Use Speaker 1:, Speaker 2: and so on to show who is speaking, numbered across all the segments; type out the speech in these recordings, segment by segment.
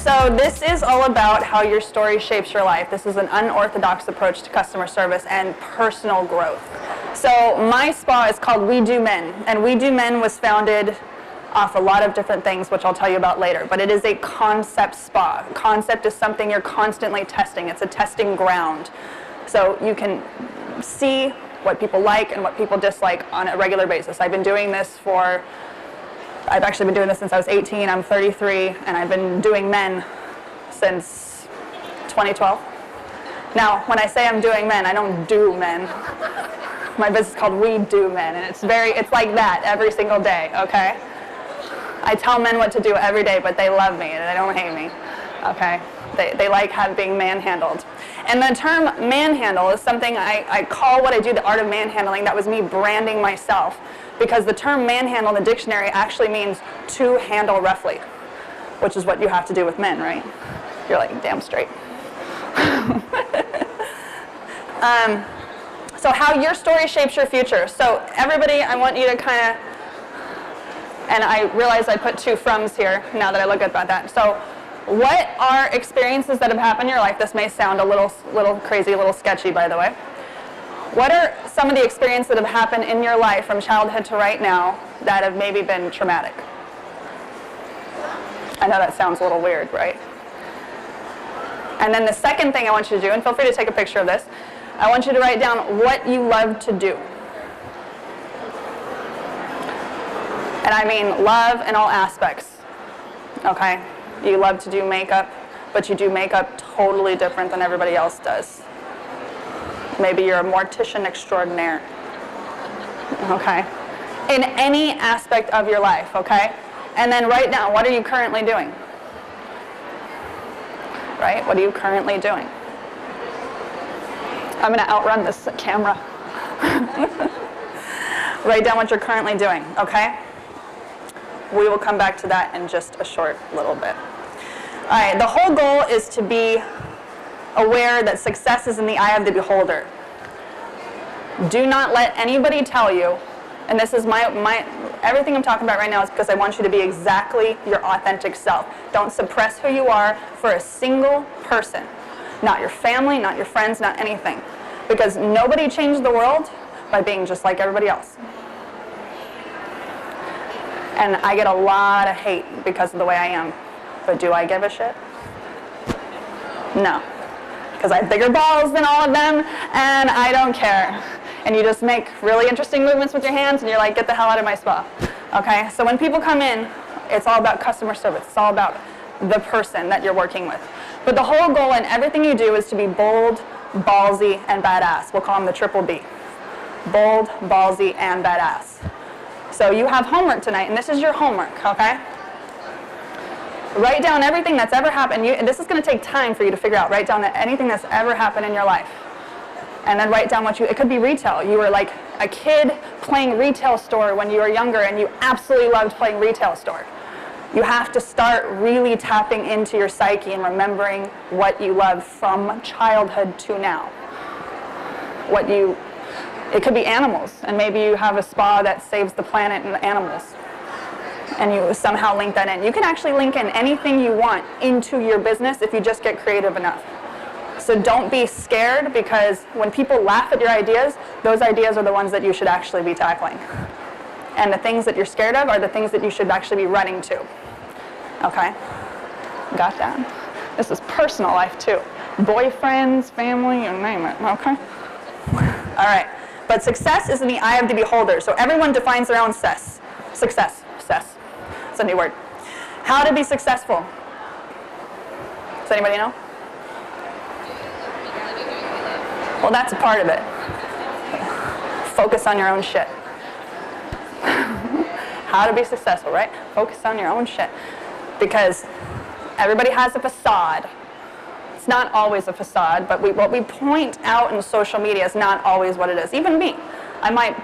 Speaker 1: So this is all about how your story shapes your life. This is an unorthodox approach to customer service and personal growth. So my spa is called We Do Men, and We Do Men was founded off a lot of different things, which I'll tell you about later, but it is a concept spa. Concept is something you're constantly testing. It's a testing ground. So you can see what people like and what people dislike on a regular basis. I've actually been doing this since I was 18, I'm 33, and I've been doing men since 2012. Now, when I say I'm doing men, I don't do men. My business is called We Do Men, and it's like that every single day, okay? I tell men what to do every day, but they love me, and they don't hate me, okay? They like being manhandled. And the term manhandle is something I call what I do the art of manhandling. That was me branding myself, because the term manhandle in the dictionary actually means to handle roughly, which is what you have to do with men, right? You're like, damn straight. So how your story shapes your future. So everybody, I want you to kind of, and I realize I put two froms here now that I look at that. So what are experiences that have happened in your life? This may sound a little crazy, a little sketchy, by the way. What are some of the experiences that have happened in your life from childhood to right now that have maybe been traumatic? I know that sounds a little weird, right? And then the second thing I want you to do, and feel free to take a picture of this, I want you to write down what you love to do. And I mean love in all aspects, okay? You love to do makeup, but you do makeup totally different than everybody else does. Maybe you're a mortician extraordinaire, okay? In any aspect of your life, okay? And then write down, what are you currently doing? Right? What are you currently doing? I'm going to outrun this camera. Write down what you're currently doing, okay? We will come back to that in just a short little bit. All right, the whole goal is to be aware that success is in the eye of the beholder. Do not let anybody tell you, and this is everything I'm talking about right now is because I want you to be exactly your authentic self. Don't suppress who you are for a single person. Not your family, not your friends, not anything. Because nobody changed the world by being just like everybody else. And I get a lot of hate because of the way I am. But do I give a shit? No. Because I have bigger balls than all of them, and I don't care. And you just make really interesting movements with your hands, and you're like, get the hell out of my spa. Okay? So when people come in, it's all about customer service. It's all about the person that you're working with. But the whole goal in everything you do is to be bold, ballsy, and badass. We'll call them the triple B. Bold, ballsy, and badass. So you have homework tonight, and this is your homework, okay? Write down everything that's ever happened. And this is going to take time for you to figure out. Write down anything that's ever happened in your life. And then write down it could be retail. You were like a kid playing retail store when you were younger, and you absolutely loved playing retail store. You have to start really tapping into your psyche and remembering what you love from childhood to now. It could be animals, and maybe you have a spa that saves the planet and the animals, and you somehow link that in. You can actually link in anything you want into your business if you just get creative enough. So don't be scared, because when people laugh at your ideas, those ideas are the ones that you should actually be tackling. And the things that you're scared of are the things that you should actually be running to. Okay? Got that? This is personal life too. Boyfriends, family, you name it. Okay? All right. But success is in the eye of the beholder. So everyone defines their own success. Success. It's a new word. How to be successful. Does anybody know? Well, that's a part of it. Focus on your own shit. How to be successful, right? Focus on your own shit. Because everybody has a facade. It's not always a facade, but what we point out in social media is not always what it is. Even me. I might,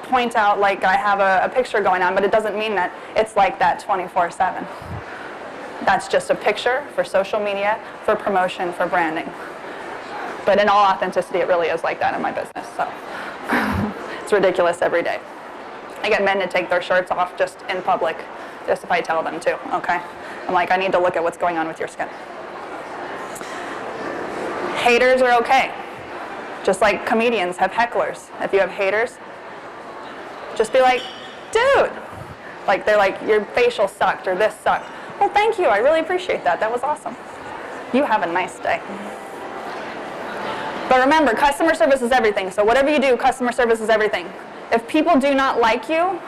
Speaker 1: point out like I have a picture going on, but it doesn't mean that it's like that 24/7. That's just a picture for social media, for promotion, for branding. But in all authenticity, it really is like that in my business. So it's ridiculous every day. I get men to take their shirts off just in public, just if I tell them to, okay? I'm like, I need to look at what's going on with your skin. Haters are okay. Just like comedians have hecklers. If you have haters, just be like, dude. Like, they're like, your facial sucked or this sucked. Well, thank you. I really appreciate that. That was awesome. You have a nice day. But remember, customer service is everything. So whatever you do, customer service is everything. If people do not like you,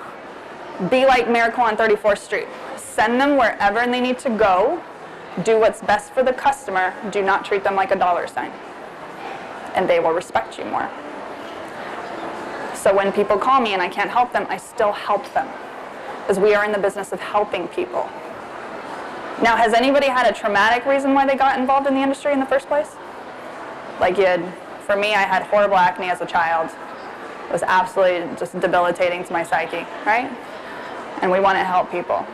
Speaker 1: be like Miracle on 34th Street. Send them wherever they need to go. Do what's best for the customer. Do not treat them like a dollar sign. And they will respect you more. So when people call me and I can't help them, I still help them. Because we are in the business of helping people. Now, has anybody had a traumatic reason why they got involved in the industry in the first place? Like for me, I had horrible acne as a child. It was absolutely just debilitating to my psyche, right? And we want to help people.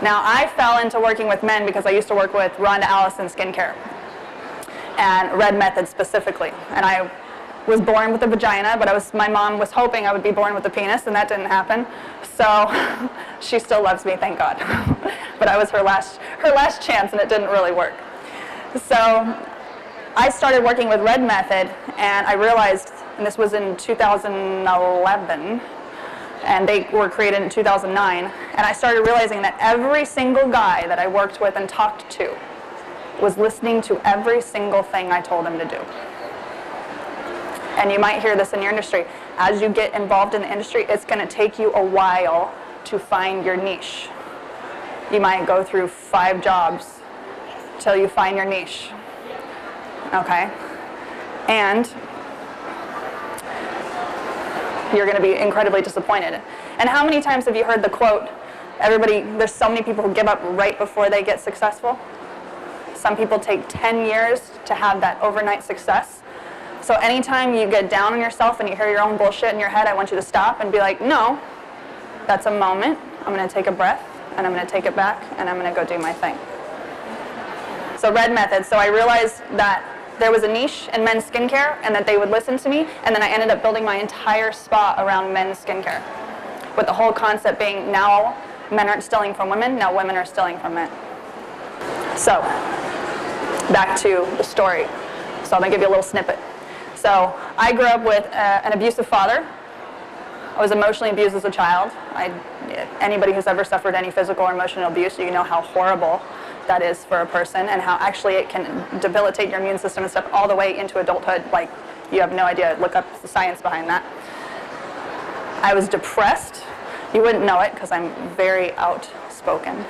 Speaker 1: Now, I fell into working with men because I used to work with Rhonda Allison Skincare and Red Method specifically. And I was born with a vagina, but my mom was hoping I would be born with a penis, and that didn't happen. So she still loves me, thank God. But I was her last chance, and it didn't really work. So I started working with Red Method, and I realized, and this was in 2011, and they were created in 2009, and I started realizing that every single guy that I worked with and talked to was listening to every single thing I told him to do. And you might hear this in your industry. As you get involved in the industry, it's going to take you a while to find your niche. You might go through 5 jobs till you find your niche. Okay? And you're going to be incredibly disappointed. And how many times have you heard the quote, there's so many people who give up right before they get successful? Some people take 10 years to have that overnight success. So anytime you get down on yourself and you hear your own bullshit in your head, I want you to stop and be like, no, that's a moment. I'm going to take a breath, and I'm going to take it back, and I'm going to go do my thing. So Red Method. So I realized that there was a niche in men's skincare and that they would listen to me, and then I ended up building my entire spa around men's skincare, with the whole concept being now men aren't stealing from women, now women are stealing from men. So back to the story. So I'm going to give you a little snippet. So I grew up with an abusive father. I was emotionally abused as a child. Anybody who's ever suffered any physical or emotional abuse, you know how horrible that is for a person, and how actually it can debilitate your immune system and stuff all the way into adulthood. Like, you have no idea. Look up the science behind that. I was depressed. You wouldn't know it because I'm very outspoken.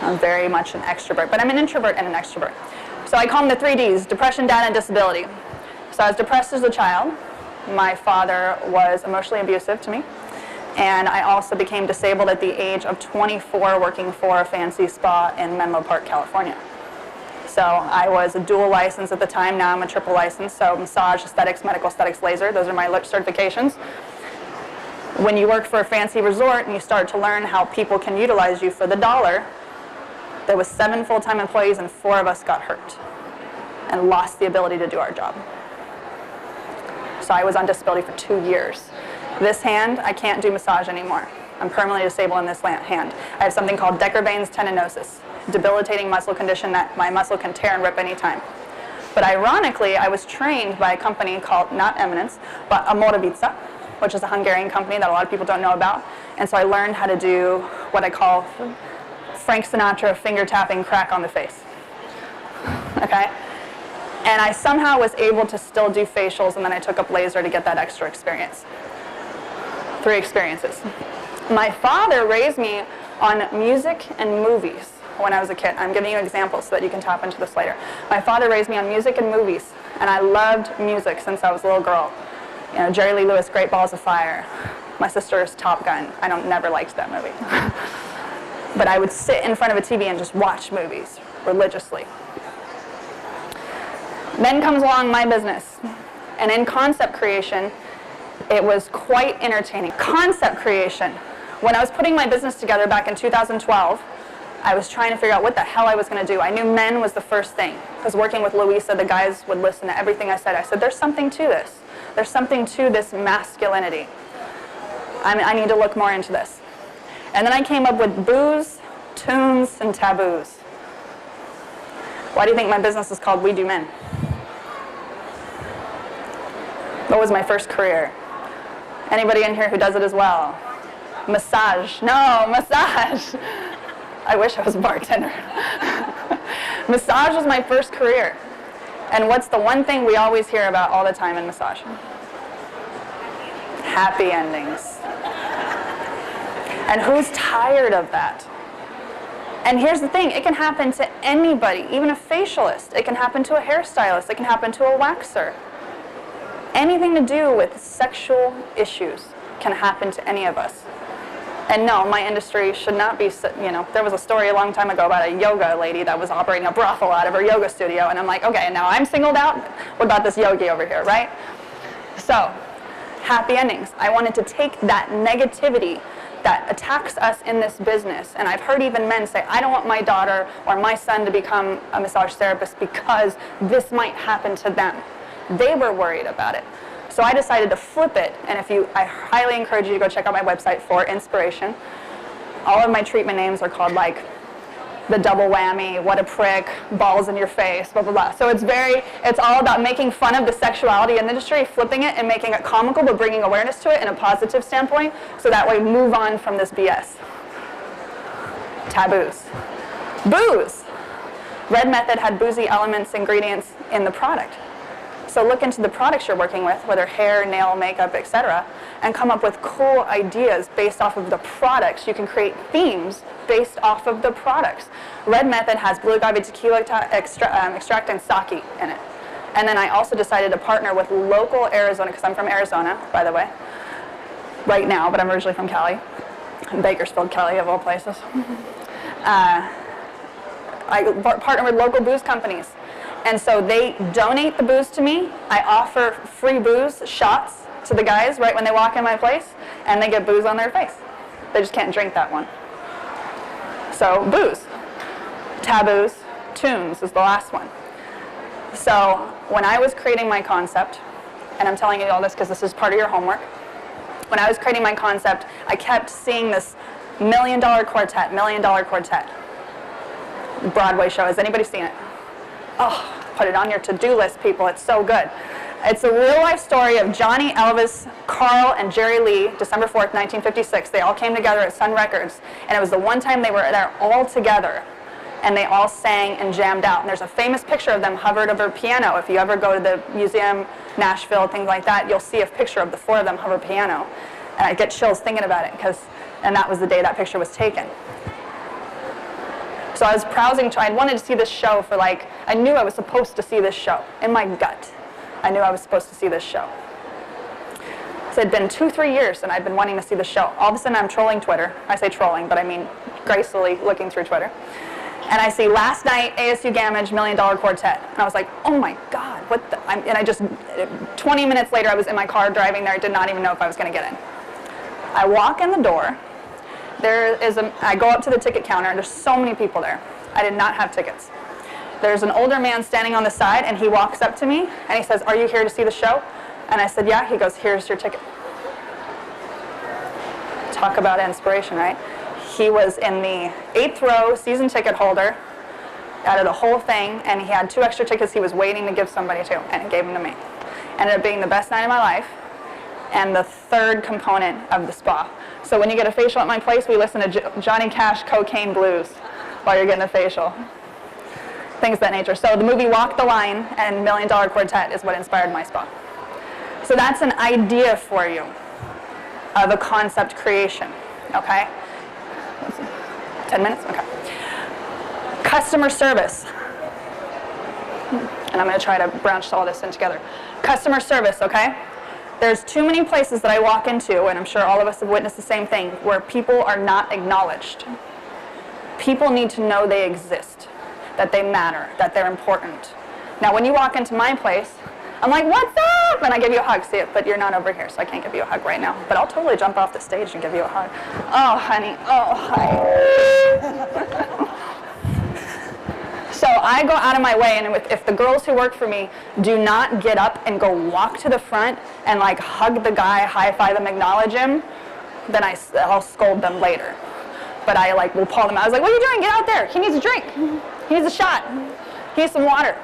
Speaker 1: I'm very much an extrovert, but I'm an introvert and an extrovert. So I call them the 3 Ds, depression, data, and disability. So I was depressed as a child. My father was emotionally abusive to me. And I also became disabled at the age of 24 working for a fancy spa in Menlo Park, California. So I was a dual license at the time. Now I'm a triple license. So massage, aesthetics, medical aesthetics, laser. Those are my certifications. When you work for a fancy resort and you start to learn how people can utilize you for the dollar, there was 7 full-time employees and 4 of us got hurt and lost the ability to do our job. So I was on disability for 2 years. This hand, I can't do massage anymore. I'm permanently disabled in this hand. I have something called Decker-Baines tendinosis, debilitating muscle condition that my muscle can tear and rip anytime. But ironically, I was trained by a company called, not Eminence, but Amoravica, which is a Hungarian company that a lot of people don't know about. And so I learned how to do what I call Frank Sinatra finger tapping crack on the face. Okay? And I somehow was able to still do facials, and then I took up laser to get that extra experience. 3 experiences. My father raised me on music and movies when I was a kid. I'm giving you examples so that you can tap into this later. My father raised me on music and movies, and I loved music since I was a little girl. You know, Jerry Lee Lewis, Great Balls of Fire. My sister's Top Gun. I never liked that movie. But I would sit in front of a TV and just watch movies religiously. Then comes along my business, and in concept creation, it was quite entertaining. Concept creation. When I was putting my business together back in 2012, I was trying to figure out what the hell I was going to do. I knew men was the first thing, because working with Louisa, the guys would listen to everything I said. I said, there's something to this. There's something to this masculinity. I need to look more into this. And then I came up with booze, Tunes and taboos. Why do you think my business is called We Do Men? What was my first career? Anybody in here who does it as well? Massage. No, massage. I wish I was a bartender. Massage was my first career. And what's the one thing we always hear about all the time in massage? Happy endings. And who's tired of that? And here's the thing, it can happen to anybody, even a facialist. It can happen to a hairstylist. It can happen to a waxer. Anything to do with sexual issues can happen to any of us. And no, my industry should not be, there was a story a long time ago about a yoga lady that was operating a brothel out of her yoga studio, and I'm like, okay, now I'm singled out, what about this yogi over here, right? So, happy endings. I wanted to take that negativity that attacks us in this business, and I've heard even men say, I don't want my daughter or my son to become a massage therapist because this might happen to them. They were worried about it. So I decided to flip it, and I highly encourage you to go check out my website for inspiration. All of my treatment names are called like the double whammy, what a prick, balls in your face, blah, blah, blah. So it's all about making fun of the sexuality industry, flipping it and making it comical, but bringing awareness to it in a positive standpoint, so that way move on from this BS. Taboos. Booze. Red Method had boozy elements, ingredients in the product. So look into the products you're working with, whether hair, nail, makeup, etc., and come up with cool ideas based off of the products. You can create themes based off of the products. Red Method has blue agave tequila extract and sake in it. And then I also decided to partner with local Arizona, because I'm from Arizona, by the way, right now, but I'm originally from Cali. Bakersfield, Cali, of all places. I partner with local booze companies. And so they donate the booze to me. I offer free booze shots to the guys right when they walk in my place, and they get booze on their face. They just can't drink that one. So booze. Taboos. Tunes is the last one. So when I was creating my concept, and I'm telling you all this because this is part of your homework, when I was creating my concept, I kept seeing this $1 Million Quartet, $1 Million Quartet Broadway show. Has anybody seen it? Oh, put it on your to-do list, people. It's so good. It's a real-life story of Johnny, Elvis, Carl, and Jerry Lee, December 4th, 1956. They all came together at Sun Records, and it was the one time they were there all together, and they all sang and jammed out. And there's a famous picture of them hovered over a piano. If you ever go to the museum, Nashville, things like that, you'll see a picture of the four of them hover piano. And I get chills thinking about it, and that was the day that picture was taken. So I was browsing, I wanted to see this show for I knew I was supposed to see this show. In my gut, I knew I was supposed to see this show. So it had been 2-3 years and I'd been wanting to see the show. All of a sudden I'm trolling Twitter. I say trolling, but I mean gracefully looking through Twitter. And I see last night, ASU Gamage, $1 Million Quartet. And I was like, oh my God, what the, and I just, 20 minutes later I was in my car driving there. I did not even know if I was gonna get in. I walk in the door. I go up to the ticket counter, and there's so many people there. I did not have tickets. There's an older man standing on the side, and he walks up to me, and he says, are you here to see the show? And I said, yeah. He goes, here's your ticket. Talk about inspiration, right? He was in the 8th row, season ticket holder, out of the whole thing, and he had 2 extra tickets he was waiting to give somebody to, and he gave them to me. Ended up being the best night of my life, and the 3rd component of the spa. So when you get a facial at my place, we listen to Johnny Cash Cocaine Blues while you're getting a facial. Things of that nature. So the movie Walk the Line and $1 Million Quartet is what inspired my spa. So that's an idea for you of a concept creation, okay? 10 minutes? Okay. Customer service. And I'm going to try to branch all this in together. Customer service, okay? There's too many places that I walk into, and I'm sure all of us have witnessed the same thing, where people are not acknowledged. People need to know they exist, that they matter, that they're important. Now, when you walk into my place, I'm like, what's up? And I give you a hug. See it, but you're not over here, so I can't give you a hug right now. But I'll totally jump off the stage and give you a hug. Oh, honey. Oh, hi. So I go out of my way, and if the girls who work for me do not get up and go walk to the front and hug the guy, high-five him, acknowledge him, then I'll scold them later. but I like will pull them out. I was like, what are you doing? Get out there. He needs a drink. He needs a shot. He needs some water.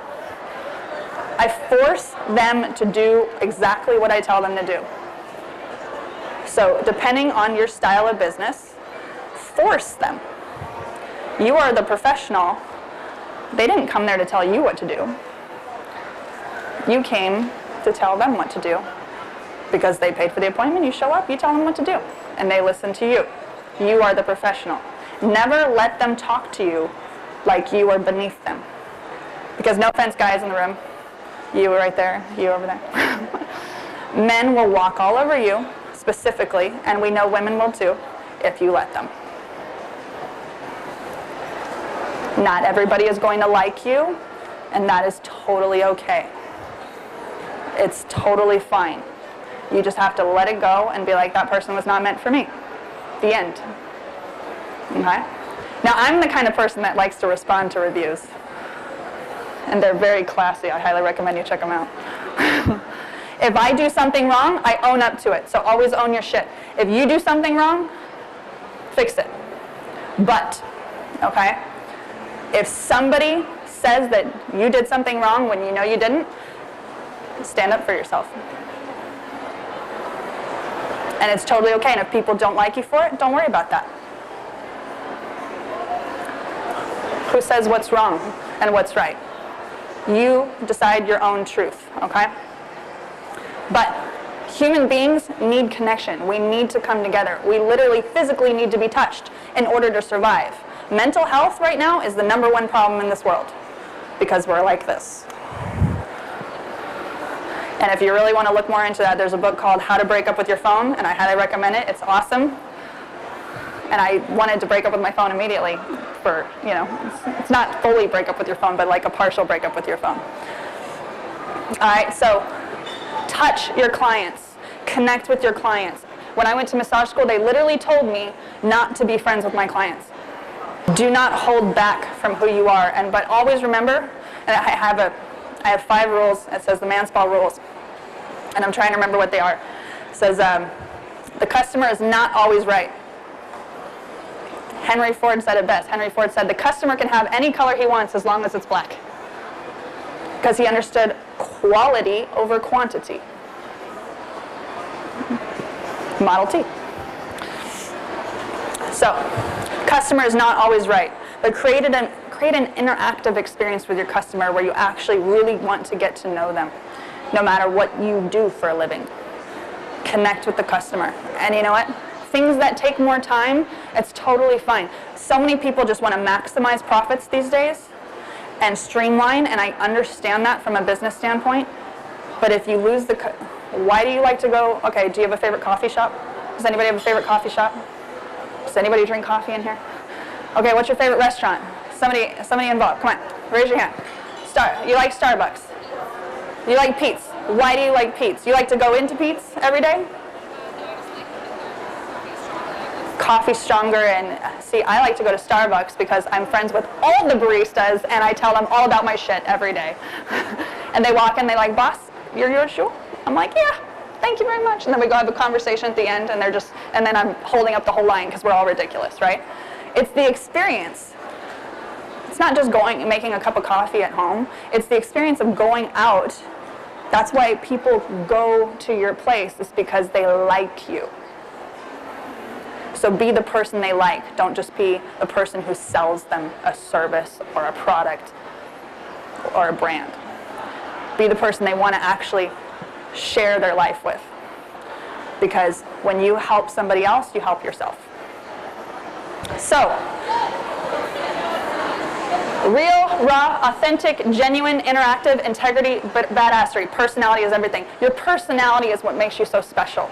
Speaker 1: I force them to do exactly what I tell them to do. So depending on your style of business, force them. You are the professional. They didn't come there to tell you what to do. You came to tell them what to do. Because they paid for the appointment, you show up, you tell them what to do. And they listen to you. You are the professional. Never let them talk to you like you are beneath them. Because no offense, guys in the room. You right there, you over there. Men will walk all over you, specifically, and we know women will too, if you let them. Not everybody is going to like you, and that is totally okay. It's totally fine. You just have to let it go and be like, that person was not meant for me. The end. Okay? Now, I'm the kind of person that likes to respond to reviews. And they're very classy. I highly recommend you check them out. If I do something wrong, I own up to it. So always own your shit. If you do something wrong, fix it. But, okay? If somebody says that you did something wrong when you know you didn't, stand up for yourself. And it's totally okay. And if people don't like you for it, don't worry about that. Who says what's wrong and what's right? You decide your own truth, okay? But human beings need connection. We need to come together. We literally physically need to be touched in order to survive. Mental health right now is the #1 problem in this world because we're like this. And if you really want to look more into that, there's a book called How to Break Up With Your Phone, and I highly recommend it. It's awesome. And I wanted to break up with my phone immediately for, you know, it's not fully break up with your phone, but like a partial break up with your phone. All right, so touch your clients. Connect with your clients. When I went to massage school, they literally told me not to be friends with my clients. Do not hold back from who you are, but always remember, and I have 5 rules. It says the Manspa rules, and I'm trying to remember what they are. It says the customer is not always right. Henry Ford said it best. Henry Ford said the customer can have any color he wants as long as it's black, because he understood quality over quantity. Model T. So, customer is not always right, but create an interactive experience with your customer where you actually really want to get to know them, no matter what you do for a living. Connect with the customer. And you know what? Things that take more time, it's totally fine. So many people just want to maximize profits these days and streamline, and I understand that from a business standpoint, but if you lose the... Why do you like to go... Okay, do you have a favorite coffee shop? Does anybody have a favorite coffee shop? Does anybody drink coffee in here? Okay, what's your favorite restaurant? Somebody involved. Come on, raise your hand. You like Starbucks. You like Pete's. Why do you like Pete's? You like to go into Pete's every day? Coffee stronger, and see, I like to go to Starbucks because I'm friends with all the baristas and I tell them all about my shit every day. And they walk in, they like, boss, you're yours, sure? I'm like, yeah, thank you very much. And then we go have a conversation at the end, and then I'm holding up the whole line because we're all ridiculous, right? It's the experience. It's not just going and making a cup of coffee at home. It's the experience of going out. That's why people go to your place, is because they like you. So be the person they like. Don't just be the person who sells them a service or a product or a brand. Be the person they want to actually share their life with. Because when you help somebody else, you help yourself. So, real, raw, authentic, genuine, interactive, integrity, but badassery. Personality is everything. Your personality is what makes you so special.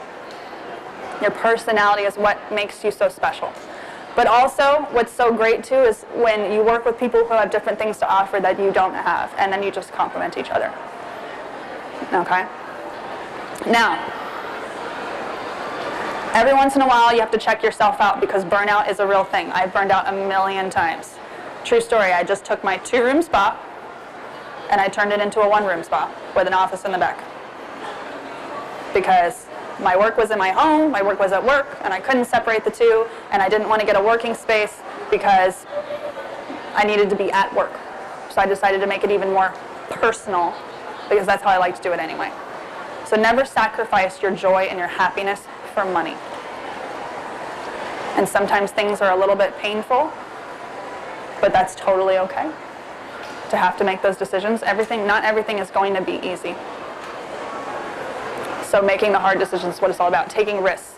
Speaker 1: Your personality is what makes you so special. But also, what's so great too is when you work with people who have different things to offer that you don't have, and then you just complement each other. Okay? Now, every once in a while you have to check yourself out because burnout is a real thing. I've burned out 1,000,000 times. True story, I just took my 2-room spa and I turned it into a 1-room spa with an office in the back. Because My work was in my home, my work was at work, and I couldn't separate the two, and I didn't want to get a working space because I needed to be at work. So I decided to make it even more personal because that's how I like to do it anyway. So never sacrifice your joy and your happiness for money. And sometimes things are a little bit painful, but that's totally okay to have to make those decisions. Not everything is going to be easy. So making the hard decisions is what it's all about, taking risks.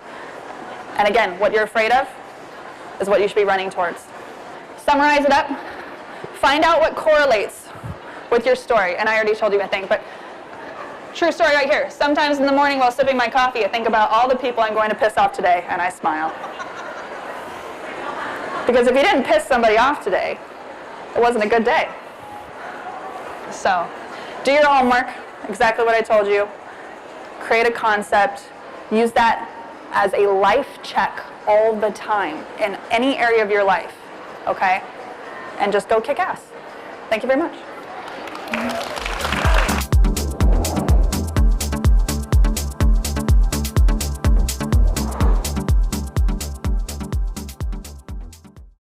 Speaker 1: And again, what you're afraid of is what you should be running towards. Summarize it up. Find out what correlates with your story. And I already told you, I think, but true story right here. Sometimes in the morning while sipping my coffee, I think about all the people I'm going to piss off today, and I smile. Because if you didn't piss somebody off today, it wasn't a good day. So, do your homework, exactly what I told you. Create a concept. Use that as a life check all the time in any area of your life, okay? And just go kick ass. Thank you very much.